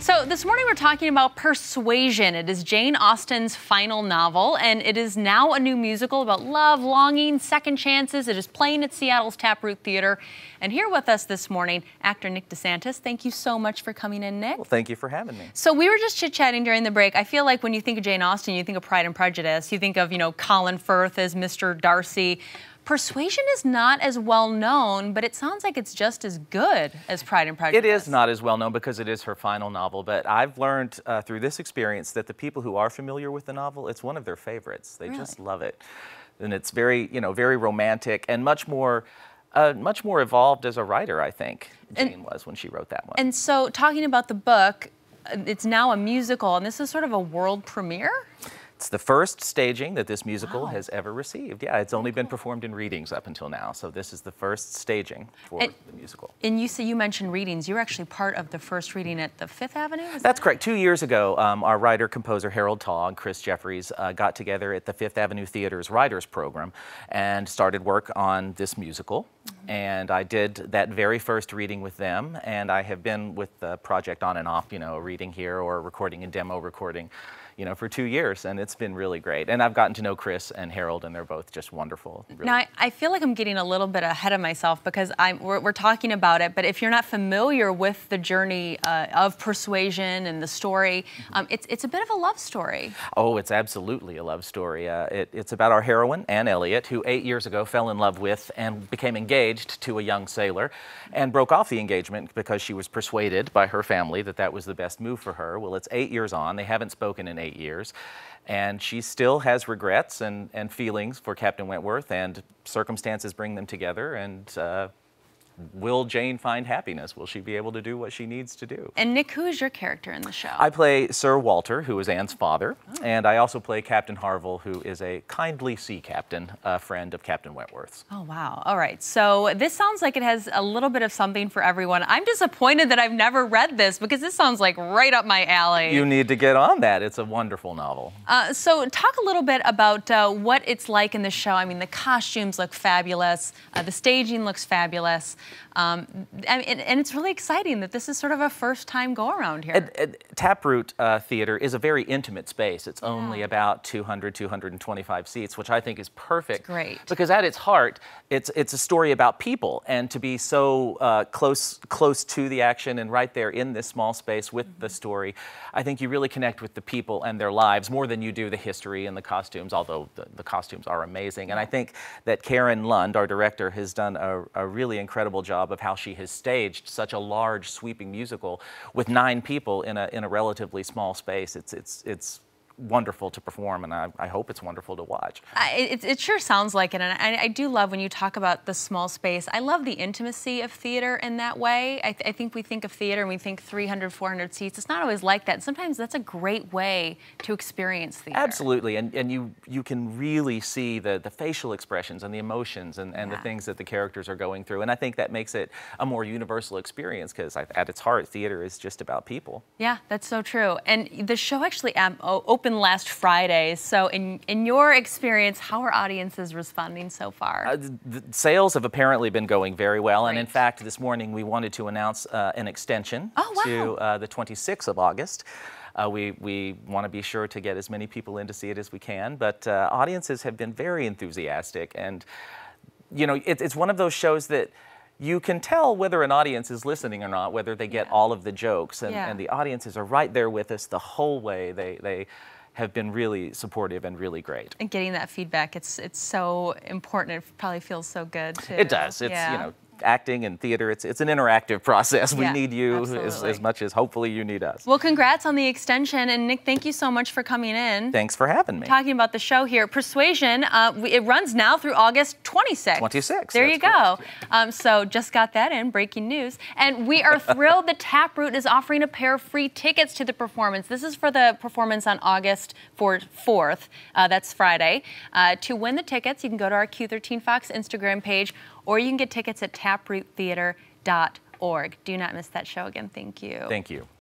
So this morning we're talking about Persuasion. It is Jane Austen's final novel, and it is now a new musical about love, longing, second chances. It is playing at Seattle's Taproot Theater. And here with us this morning, actor Nick De Santis. Thank you so much for coming in, Nick. Well, thank you for having me. So we were just chit-chatting during the break. I feel like when you think of Jane Austen, you think of Pride and Prejudice. You think of, Colin Firth as Mr. Darcy. Persuasion is not as well known, but it sounds like it's just as good as Pride and Prejudice. It is not as well known because it is her final novel, but I've learned through this experience that the people who are familiar with the novel, it's one of their favorites. They just love it. And it's very, very romantic and much more evolved as a writer, I think, Jane was when she wrote that one. And so talking about the book, it's now a musical, and this is sort of a world premiere? It's the first staging that this musical has ever received. Yeah, it's only been performed in readings up until now, so this is the first staging for the musical. And you mentioned readings. You were actually part of the first reading at the Fifth Avenue? That's correct. 2 years ago, our writer-composer Harold Taw and Chris Jeffries got together at the Fifth Avenue Theater's Writers Program and started work on this musical. And I did that very first reading with them, and I have been with the project on and off, reading here or recording and demo recording, for 2 years, and it's been really great. And I've gotten to know Chris and Harold, and they're both just wonderful. Really. Now, I feel like I'm getting a little bit ahead of myself because we're talking about it, but if you're not familiar with the journey of Persuasion and the story, it's a bit of a love story. Oh, it's absolutely a love story. It's about our heroine, Anne Elliot, who 8 years ago fell in love with and became engaged to a young sailor and broke off the engagement because she was persuaded by her family that that was the best move for her. Well, it's 8 years on. They haven't spoken in 8 years, and she still has regrets and feelings for Captain Wentworth, and circumstances bring them together, and will Jane find happiness? Will she be able to do what she needs to do? And Nick, who is your character in the show? I play Sir Walter, who is Anne's father, and I also play Captain Harville, who is a kindly sea captain, a friend of Captain Wentworth's. Oh, wow. All right. So this sounds like it has a little bit of something for everyone. I'm disappointed that I've never read this because this sounds like right up my alley. You need to get on that. It's a wonderful novel. So talk a little bit about what it's like in the show. I mean, the costumes look fabulous. The staging looks fabulous. And it's really exciting that this is sort of a first-time go-around here. Taproot Theater is a very intimate space. It's only about 200, 225 seats, which I think is perfect. It's great. Because at its heart, it's a story about people, and to be so close to the action and right there in this small space with the story, I think you really connect with the people and their lives more than you do the history and the costumes, although the costumes are amazing. And I think that Karen Lund, our director, has done a really incredible job of how she has staged such a large, sweeping musical with 9 people in a relatively small space. It's wonderful to perform, and I hope it's wonderful to watch. It sure sounds like it, and I do love when you talk about the small space. I love the intimacy of theater in that way. I think we think of theater and we think 300, 400 seats. It's not always like that. Sometimes that's a great way to experience theater. Absolutely, and you can really see the facial expressions and the emotions and the things that the characters are going through, and I think that makes it a more universal experience because at its heart, theater is just about people. Yeah, that's so true. And the show actually opened last Friday. So in your experience, how are audiences responding so far? The sales have apparently been going very well. Great. And in fact, this morning we wanted to announce an extension to the 26th of August. We want to be sure to get as many people in to see it as we can, but audiences have been very enthusiastic. And, it's one of those shows that you can tell whether an audience is listening or not, whether they get all of the jokes. And the audiences are right there with us the whole way. They have been really supportive and really great. And getting that feedback, it's so important. It probably feels so good too. It does. It's acting and theater, it's an interactive process. We need you as much as hopefully you need us. Well, congrats on the extension, and Nick, thank you so much for coming in. Thanks for having me. Talking about the show here, Persuasion, it runs now through August 26th. 26th. There you go. So just got that in, breaking news. And we are thrilled that Taproot is offering a pair of free tickets to the performance. This is for the performance on August 4th. That's Friday. To win the tickets, you can go to our Q13 Fox Instagram page, or you can get tickets at taproottheater.org. Do not miss that show again. Thank you. Thank you.